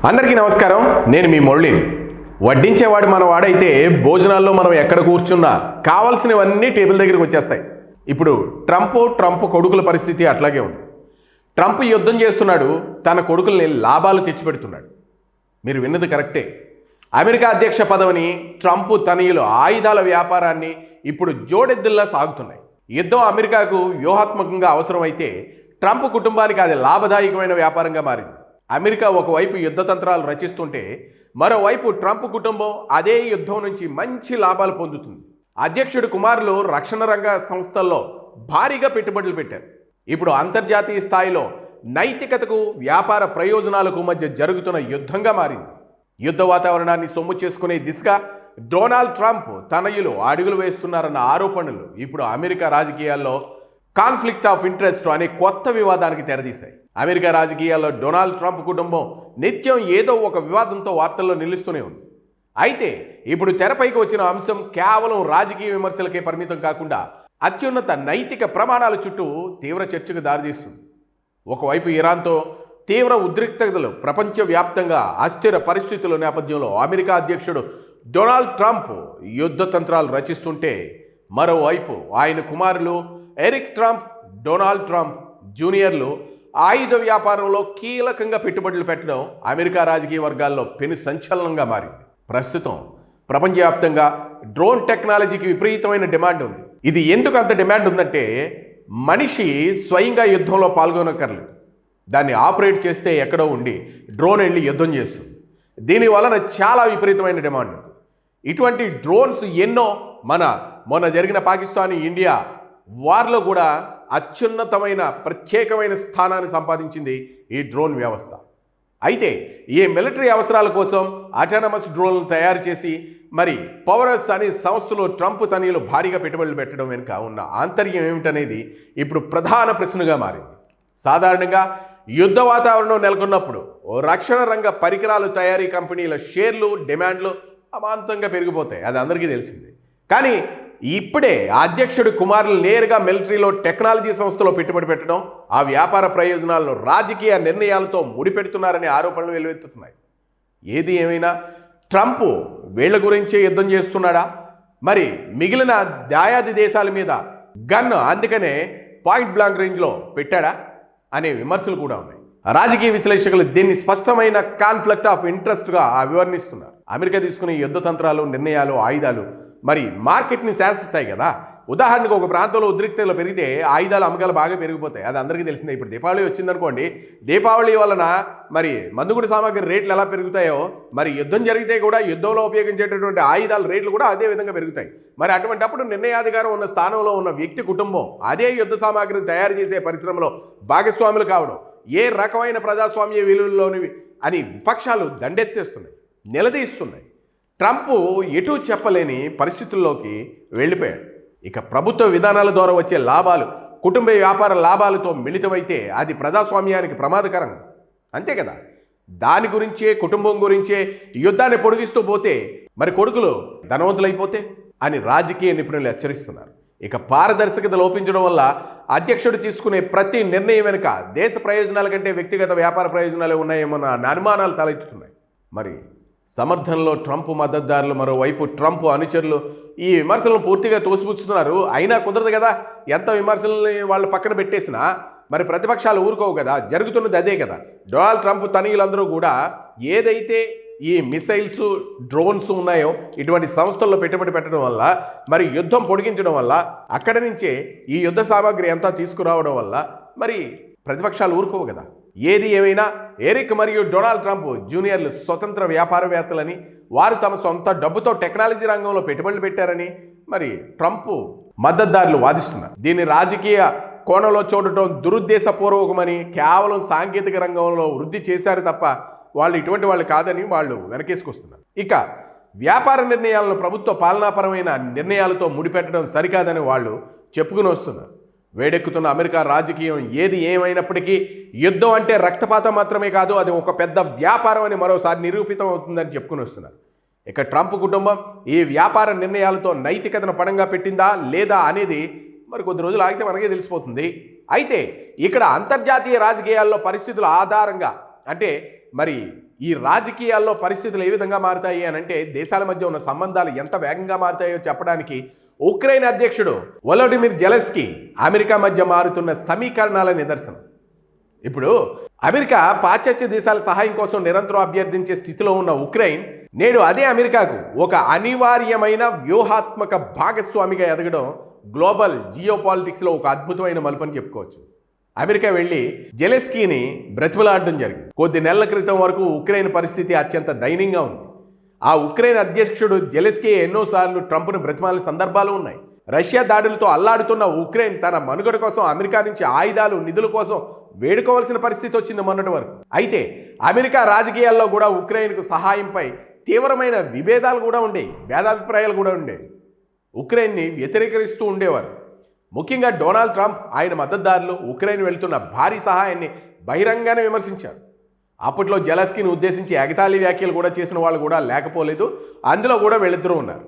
అందరికీ నమస్కారం. నేను మీ మురళిని. వడ్డించేవాడు మన వాడైతే భోజనాల్లో మనం ఎక్కడ కూర్చున్నా కావాల్సినవన్నీ టేబుల్ దగ్గరికి వచ్చేస్తాయి. ఇప్పుడు ట్రంప్ కొడుకుల పరిస్థితి అట్లాగే ఉంది. ట్రంప్ యుద్ధం చేస్తున్నాడు, తన కొడుకుల్ని లాభాలు తెచ్చిపెడుతున్నాడు. మీరు విన్నది కరెక్టే. అమెరికా అధ్యక్ష పదవిని ట్రంప్ తనయులు ఆయుధాల వ్యాపారాన్ని ఇప్పుడు జోడెద్దుల్లా సాగుతున్నాయి. యుద్ధం అమెరికాకు వ్యూహాత్మకంగా అవసరమైతే ట్రంప్ కుటుంబానికి అది లాభదాయకమైన వ్యాపారంగా మారింది. అమెరికా ఒకవైపు యుద్ధ తంత్రాలు రచిస్తుంటే మరోవైపు ట్రంప్ కుటుంబం అదే యుద్ధం నుంచి మంచి లాభాలు పొందుతుంది. అధ్యక్షుడి కుమారులు రక్షణ రంగ సంస్థల్లో భారీగా పెట్టుబడులు పెట్టారు. ఇప్పుడు అంతర్జాతీయ స్థాయిలో నైతికతకు వ్యాపార ప్రయోజనాలకు మధ్య జరుగుతున్న యుద్ధంగా మారింది. యుద్ధ వాతావరణాన్ని సొమ్ము చేసుకునే దిశగా డొనాల్డ్ ట్రంప్ తనయులు అడుగులు వేస్తున్నారన్న ఆరోపణలు ఇప్పుడు అమెరికా రాజకీయాల్లో కాన్ఫ్లిక్ట్ ఆఫ్ ఇంట్రెస్ట్ అనే కొత్త వివాదానికి తెరదీశాయి. అమెరికా రాజకీయాల్లో డొనాల్డ్ ట్రంప్ కుటుంబం నిత్యం ఏదో ఒక వివాదంతో వార్తల్లో నిలుస్తూనే ఉంది. అయితే ఇప్పుడు తెరపైకి వచ్చిన అంశం కేవలం రాజకీయ విమర్శలకే పరిమితం కాకుండా అత్యున్నత నైతిక ప్రమాణాల చుట్టూ తీవ్ర చర్చకు దారితీస్తుంది. ఒకవైపు ఇరాన్తో తీవ్ర ఉద్రిక్తతలు, ప్రపంచవ్యాప్తంగా అస్థిర పరిస్థితుల నేపథ్యంలో అమెరికా అధ్యక్షుడు డొనాల్డ్ ట్రంప్ యుద్ధ తంత్రాలు రచిస్తుంటే మరోవైపు ఆయన కుమారులు ఎరిక్ ట్రంప్, డొనాల్డ్ ట్రంప్ జూనియర్లు ఆయుధ వ్యాపారంలో కీలకంగా పెట్టుబడులు పెట్టడం అమెరికా రాజకీయ వర్గాల్లో పెను సంచలనంగా మారింది. ప్రస్తుతం ప్రపంచవ్యాప్తంగా డ్రోన్ టెక్నాలజీకి విపరీతమైన డిమాండ్ ఉంది. ఇది ఎందుకు అంత డిమాండ్ ఉందంటే మనిషి స్వయంగా యుద్ధంలో పాల్గొనక్కర్లేదు. దాన్ని ఆపరేట్ చేస్తే ఎక్కడో ఉండి డ్రోన్ వెళ్ళి యుద్ధం చేస్తుంది. దీని వలన చాలా విపరీతమైన డిమాండ్ ఉంది. ఇటువంటి డ్రోన్స్ ఎన్నో మొన్న జరిగిన పాకిస్తాన్ ఇండియా వార్లో కూడా అత్యున్నతమైన ప్రత్యేకమైన స్థానాన్ని సంపాదించింది ఈ డ్రోన్ వ్యవస్థ. అయితే ఈ మిలిటరీ అవసరాల కోసం అటానమస్ డ్రోన్లు తయారు చేసి మరి పవర్స్ అనే సంస్థలో ట్రంప్ తనయులు భారీగా పెట్టుబడులు పెట్టడం వెనుక ఉన్న ఆంతర్యం ఏమిటనేది ఇప్పుడు ప్రధాన ప్రశ్నగా మారింది. సాధారణంగా యుద్ధ వాతావరణం నెలకొన్నప్పుడు రక్షణ రంగ పరికరాలు తయారీ కంపెనీల షేర్లు, డిమాండ్లు అమాంతంగా పెరిగిపోతాయి. అది అందరికీ తెలిసిందే. కానీ ఇప్పుడే అధ్యక్షుడి కుమారులు నేరుగా మిలిటరీలో టెక్నాలజీ సంస్థలో పెట్టుబడి పెట్టడం, ఆ వ్యాపార ప్రయోజనాలను రాజకీయ నిర్ణయాలతో ముడిపెడుతున్నారనే ఆరోపణలు వెలువెత్తుతున్నాయి. ఏది ఏమైనా ట్రంప్ వీళ్ల గురించే యుద్ధం చేస్తున్నాడా, మరి మిగిలిన దాయాది దేశాల మీద గన్ అందుకనే పాయింట్ బ్లాంక్ రేంజ్లో పెట్టాడా అనే విమర్శలు కూడా ఉన్నాయి. రాజకీయ విశ్లేషకులు దీన్ని స్పష్టమైన కాన్ఫ్లిక్ట్ ఆఫ్ ఇంట్రెస్ట్గా అభివర్ణిస్తున్నారు. అమెరికా తీసుకునే యుద్ధ తంత్రాలు, నిర్ణయాలు, ఆయుధాలు మరి మార్కెట్ని శాసిస్తాయి కదా. ఉదాహరణకు ఒక ప్రాంతంలో ఉద్రిక్తతలు పెరిగితే ఆయుధాల అమ్మకాలు బాగా పెరిగిపోతాయి. అది అందరికీ తెలిసిందే. ఇప్పుడు దీపావళి వచ్చిందనుకోండి, దీపావళి వలన మరి మందుగుడి సామాగ్రి రేట్లు ఎలా పెరుగుతాయో మరి యుద్ధం జరిగితే కూడా యుద్ధంలో ఉపయోగించేటటువంటి ఆయుధాల రేట్లు కూడా అదే విధంగా పెరుగుతాయి. మరి అటువంటప్పుడు నిర్ణయాధికారం ఉన్న స్థానంలో ఉన్న వ్యక్తి కుటుంబం అదే యుద్ధ సామాగ్రిని తయారు చేసే పరిశ్రమలో భాగస్వాములు కావడం ఏ రకమైన ప్రజాస్వామ్య విలువల్లోనివి అని విపక్షాలు దండెత్తేస్తున్నాయి, నిలదీస్తున్నాయి. ట్రంప్ ఎటూ చెప్పలేని పరిస్థితుల్లోకి వెళ్ళిపోయాడు. ఇక ప్రభుత్వ విధానాల ద్వారా వచ్చే లాభాలు కుటుంబ వ్యాపార లాభాలతో మిళితమైతే అది ప్రజాస్వామ్యానికి ప్రమాదకరం, అంతే కదా. దాని గురించే, కుటుంబం గురించే యుద్ధాన్ని పొడిగిస్తూ పోతే మరి కొడుకులు ధనవంతులైపోతే అని రాజకీయ నిపుణులు హెచ్చరిస్తున్నారు. ఇక పారదర్శకత లోపించడం వల్ల అధ్యక్షుడు తీసుకునే ప్రతి నిర్ణయం వెనుక దేశ ప్రయోజనాల కంటే వ్యక్తిగత వ్యాపార ప్రయోజనాలే ఉన్నాయేమన్న అనుమానాలు తలెత్తుతున్నాయి. మరి సమర్థనలో ట్రంప్ మద్దతుదారులు, మరోవైపు ట్రంప్ అనుచరులు ఈ విమర్శలను పూర్తిగా తోసిపుచ్చుతున్నారు. అయినా కుదరదు కదా. ఎంత విమర్శల్ని వాళ్ళు పక్కన పెట్టేసినా మరి ప్రతిపక్షాలు ఊరుకోవు కదా. జరుగుతున్నది అదే కదా. డొనాల్డ్ ట్రంప్ తనయులందరూ కూడా ఏదైతే ఈ మిసైల్స్, డ్రోన్స్ ఉన్నాయో ఇటువంటి సంస్థల్లో పెట్టుబడి పెట్టడం వల్ల, మరి యుద్ధం పొడిగించడం వల్ల, అక్కడి నుంచే ఈ యుద్ధ సామాగ్రి అంతా తీసుకురావడం వల్ల మరి ప్రతిపక్షాలు ఊరుకోవు కదా. ఏది ఏమైనా ఎరిక్ మరియు డొనాల్డ్ ట్రంప్ జూనియర్లు స్వతంత్ర వ్యాపారవేత్తలని, వారు తమ సొంత డబ్బుతో టెక్నాలజీ రంగంలో పెట్టుబడులు పెట్టారని మరి ట్రంప్ మద్దతుదారులు వాదిస్తున్నారు. దీన్ని రాజకీయ కోణంలో చూడటం దురుద్దేశపూర్వకమని, కేవలం సాంకేతిక రంగంలో వృద్ధి చేశారు తప్ప వాళ్ళు ఇటువంటి వాళ్ళు కాదని వాళ్ళు వెనకేసుకొస్తున్నారు. ఇక వ్యాపార నిర్ణయాలను ప్రభుత్వ పాలనాపరమైన నిర్ణయాలతో ముడిపెట్టడం సరికాదని వాళ్ళు చెప్పుకుని వస్తున్నారు. వేడెక్కుతున్న అమెరికా రాజకీయం ఏది ఏమైనప్పటికీ యుద్ధం అంటే రక్తపాతం మాత్రమే కాదు, అది ఒక పెద్ద వ్యాపారం అని మరోసారి నిరూపితం అవుతుందని చెప్పుకుని వస్తున్నారు. ఇక ట్రంప్ కుటుంబం ఈ వ్యాపార నిర్ణయాలతో నైతికతను పణంగా పెట్టిందా లేదా అనేది మరి కొద్ది రోజులు ఆగితే మనకే తెలిసిపోతుంది. అయితే ఇక్కడ అంతర్జాతీయ రాజకీయాల్లో పరిస్థితుల ఆధారంగా అంటే మరి ఈ రాజకీయాల్లో పరిస్థితులు ఏ విధంగా మారుతాయి అని అంటే దేశాల మధ్య ఉన్న సంబంధాలు ఎంత వేగంగా మారుతాయో చెప్పడానికి ఉక్రెయిన్ అధ్యక్షుడు వోలోడిమిర్ జెలెన్స్కీ అమెరికా మధ్య మారుతున్న సమీకరణాల నిదర్శనం. ఇప్పుడు అమెరికా పాశ్చాత్య దేశాల సహాయం కోసం నిరంతరం అభ్యర్థించే స్థితిలో ఉన్న ఉక్రెయిన్ నేడు అదే అమెరికాకు ఒక అనివార్యమైన వ్యూహాత్మక భాగస్వామిగా ఎదగడం గ్లోబల్ జియోపాలిటిక్స్లో ఒక అద్భుతమైన మలుపని చెప్పుకోవచ్చు. అమెరికా వెళ్ళి జెలెన్స్కీని బ్రతిమలాడడం జరిగింది. కొద్ది నెలల క్రితం వరకు ఉక్రెయిన్ పరిస్థితి అత్యంత దయనీయంగా ఉంది. ఆ ఉక్రెయిన్ అధ్యక్షుడు జెలెన్స్కీ ఎన్నోసార్లు ట్రంప్ను బ్రతిమాలిన సందర్భాలు ఉన్నాయి. రష్యా దాడులతో అల్లాడుతున్న ఉక్రెయిన్ తన మనుగడ కోసం అమెరికా నుంచి ఆయుధాలు నిధుల కోసం వేడుకోవాల్సిన పరిస్థితి వచ్చింది మొన్నటి వరకు. అయితే అమెరికా రాజకీయాల్లో కూడా ఉక్రెయిన్కు సహాయంపై తీవ్రమైన విభేదాలు కూడా ఉండేవి, భేదాభిప్రాయాలు కూడా ఉండేవి. ఉక్రెయిన్ని వ్యతిరేకరిస్తూ ఉండేవారు. ముఖ్యంగా డొనాల్డ్ ట్రంప్, ఆయన మద్దతుదారులు ఉక్రెయిన్ వెళ్తున్న భారీ సహాయాన్ని బహిరంగానే విమర్శించారు. అప్పట్లో జెలెన్స్కీని ఉద్దేశించి ఎగతాళి వ్యాఖ్యలు కూడా చేసిన వాళ్ళు కూడా లేకపోలేదు. అందులో కూడా వీళ్ళిద్దరూ ఉన్నారు.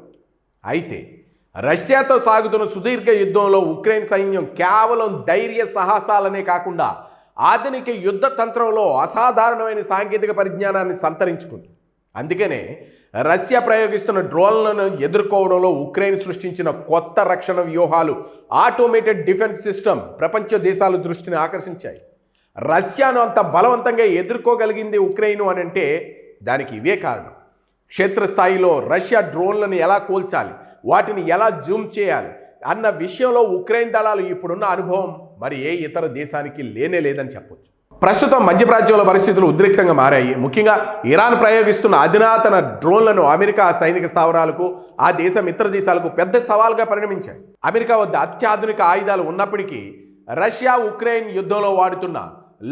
అయితే రష్యాతో సాగుతున్న సుదీర్ఘ యుద్ధంలో ఉక్రెయిన్ సైన్యం కేవలం ధైర్య సాహసాలనే కాకుండా ఆధునిక యుద్ధ తంత్రంలో అసాధారణమైన సాంకేతిక పరిజ్ఞానాన్ని సంతరించుకుంది. అందుకనే రష్యా ప్రయోగిస్తున్న డ్రోన్లను ఎదుర్కోవడంలో ఉక్రెయిన్ సృష్టించిన కొత్త రక్షణ వ్యూహాలు, ఆటోమేటెడ్ డిఫెన్స్ సిస్టమ్ ప్రపంచ దేశాల దృష్టిని ఆకర్షించాయి. రష్యాను అంత బలవంతంగా ఎదుర్కోగలిగింది ఉక్రెయిన్ అని అంటే దానికి ఇవే కారణం. క్షేత్రస్థాయిలో రష్యా డ్రోన్లను ఎలా కూల్చాలి, వాటిని ఎలా జూమ్ చేయాలి అన్న విషయంలో ఉక్రెయిన్ దళాలు ఇప్పుడున్న అనుభవం మరి ఏ ఇతర దేశానికి లేదని చెప్పొచ్చు. ప్రస్తుతం మధ్యప్రాచ్యంలో పరిస్థితులు ఉద్రిక్తంగా మారాయి. ముఖ్యంగా ఇరాన్ ప్రయోగిస్తున్న అధునాతన డ్రోన్లను అమెరికా సైనిక స్థావరాలకు, ఆ దేశ మిత్ర దేశాలకు పెద్ద సవాల్గా పరిణమించాయి. అమెరికా వద్ద అత్యాధునిక ఆయుధాలు ఉన్నప్పటికీ రష్యా ఉక్రెయిన్ యుద్ధంలో వాడుతున్న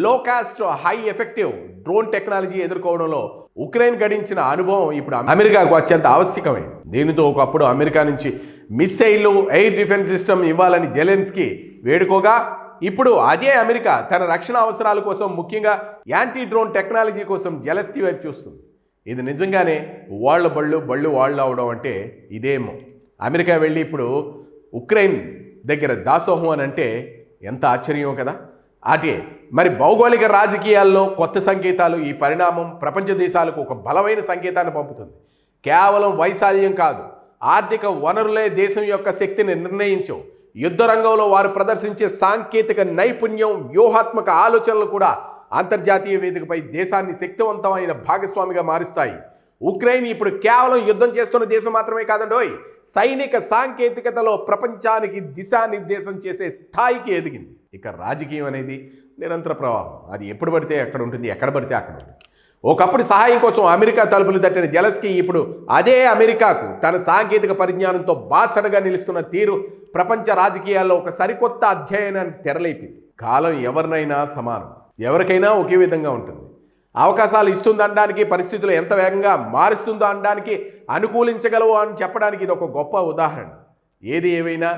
లో cost high effective drone technology ఎదుర్కోవడంలో ఉక్రెయిన్ గడించిన అనుభవం ఇప్పుడు అమెరికాకు అత్యంత ఆవశ్యకమైంది. దీనితో ఒకప్పుడు అమెరికా నుంచి మిస్సైళ్లు, ఎయిర్ డిఫెన్స్ సిస్టమ్ ఇవ్వాలని జెలెన్స్కీ వేడుకోగా, ఇప్పుడు అదే అమెరికా తన రక్షణ అవసరాల కోసం, ముఖ్యంగా యాంటీ డ్రోన్ టెక్నాలజీ కోసం జెలెన్స్కీ వైపు చూస్తుంది. ఇది నిజంగానే వాళ్ళ బళ్ళు వాళ్ళు అవడం అంటే ఇదేమో. అమెరికా వెళ్ళి ఇప్పుడు ఉక్రెయిన్ దగ్గర దాసోహం అని అంటే ఎంత ఆశ్చర్యం కదా. అటే మరి భౌగోళిక రాజకీయాల్లో కొత్త సంకేతాలు, ఈ పరిణామం ప్రపంచ దేశాలకు ఒక బలమైన సంకేతాన్ని పంపుతుంది. కేవలం వైశాల్యం కాదు, ఆర్థిక వనరులే దేశం యొక్క శక్తిని నిర్ణయించవు. యుద్ధ రంగంలో వారు ప్రదర్శించే సాంకేతిక నైపుణ్యం, వ్యూహాత్మక ఆలోచనలు కూడా అంతర్జాతీయ వేదికపై దేశాన్ని శక్తివంతమైన భాగస్వామిగా మారుస్తాయి. ఉక్రెయిన్ ఇప్పుడు కేవలం యుద్ధం చేస్తున్న దేశం మాత్రమే కాదండోయ్, సైనిక సాంకేతికతలో ప్రపంచానికి దిశానిర్దేశం చేసే స్థాయికి ఎదిగింది. ఇక రాజకీయం అనేది నిరంతర ప్రవాహం. అది ఎప్పుడు పడితే ఎక్కడ ఉంటుంది, ఎక్కడ పడితే అక్కడ ఉంటుంది. ఒకప్పుడు సహాయం కోసం అమెరికా తలుపులు తట్టిన జెలెన్స్కీ ఇప్పుడు అదే అమెరికాకు తన సాంకేతిక పరిజ్ఞానంతో బాసడగా నిలుస్తున్న తీరు ప్రపంచ రాజకీయాల్లో ఒక సరికొత్త అధ్యయనానికి తెరలేపింది. కాలం ఎవరినైనా సమానం, ఎవరికైనా ఒకే విధంగా ఉంటుంది. అవకాశాలు ఇస్తుందనడానికి, పరిస్థితులు ఎంత వేగంగా మారుస్తుందో అనడానికి, అనుకూలించగలవు అని చెప్పడానికి ఇది ఒక గొప్ప ఉదాహరణ. ఏది ఏమైనా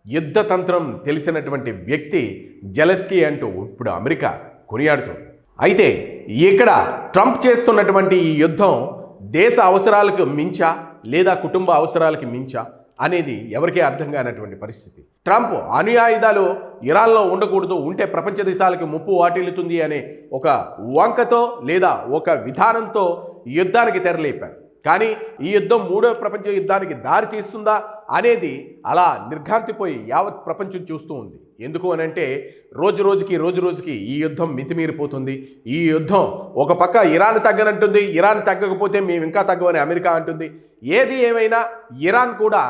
యుద్ధ తంత్రం తెలిసినటువంటి వ్యక్తి జెలెన్స్కీ అంటూ ఇప్పుడు అమెరికా కొనియాడుతుంది. అయితే ఇక్కడ ట్రంప్ చేస్తున్నటువంటి ఈ యుద్ధం దేశ అవసరాలకు మించా లేదా కుటుంబ అవసరాలకి మించా అనేది ఎవరికీ అర్థం కానటువంటి పరిస్థితి. ట్రంప్ అణు ఆయుధాలు ఇరాన్లో ఉండకూడదు, ఉంటే ప్రపంచ దేశాలకు ముప్పు వాటిల్లుతుంది అనే ఒక వంకతో లేదా ఒక విధానంతో యుద్ధానికి తెరలేపారు. కానీ ఈ యుద్ధం మూడో ప్రపంచ యుద్ధానికి దారి తీస్తుందా అనేది అలా నిర్ఘాంతిపోయి యావత్ ప్రపంచం చూస్తూ ఉంది. ఎందుకు అనంటే రోజు రోజుకి ఈ యుద్ధం మితిమీరిపోతుంది. ఈ యుద్ధం ఒక పక్క ఇరాన్ తగ్గనంటుంది, ఇరాన్ తగ్గకపోతే మేము ఇంకా తగ్గవని అమెరికా అంటుంది. ఏది ఏమైనా ఇరాన్ కూడా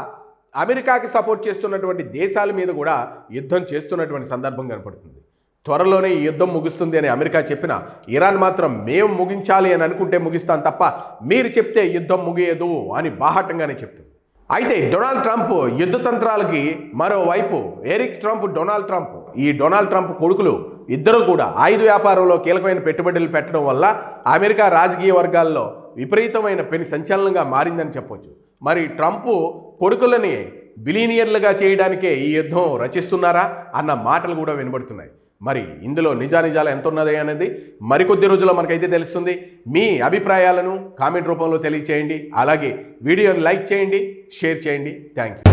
అమెరికాకి సపోర్ట్ చేస్తున్నటువంటి దేశాల మీద కూడా యుద్ధం చేస్తున్నటువంటి సందర్భం కనపడుతుంది. త్వరలోనే ఈ యుద్ధం ముగుస్తుంది అని అమెరికా చెప్పినా ఇరాన్ మాత్రం మేము ముగించాలి అని అనుకుంటే ముగిస్తాం తప్ప మీరు చెప్తే యుద్ధం ముగియదు అని బాహాటంగానే చెప్తుంది. అయితే డొనాల్డ్ ట్రంప్ యుద్ధ తంత్రాలకి మరోవైపు ఎరిక్ ట్రంప్, డొనాల్డ్ ట్రంప్, ఈ డొనాల్డ్ ట్రంప్ కొడుకులు ఇద్దరు కూడా ఆయుధ వ్యాపారంలో కీలకమైన పెట్టుబడులు పెట్టడం వల్ల అమెరికా రాజకీయ వర్గాల్లో విపరీతమైన పెను సంచలనంగా మారిందని చెప్పొచ్చు. మరి ట్రంప్ కొడుకులని బిలియనియర్లుగా చేయడానికే ఈ యుద్ధం రచిస్తున్నారా అన్న మాటలు కూడా వినబడుతున్నాయి. మరి ఇందులో నిజానిజాలు ఎంత ఉన్నది అనేది మరికొద్ది రోజుల్లో మనకైతే తెలుస్తుంది. మీ అభిప్రాయాలను కామెంట్ రూపంలో తెలియచేయండి. అలాగే వీడియోని లైక్ చేయండి, షేర్ చేయండి. Thank you.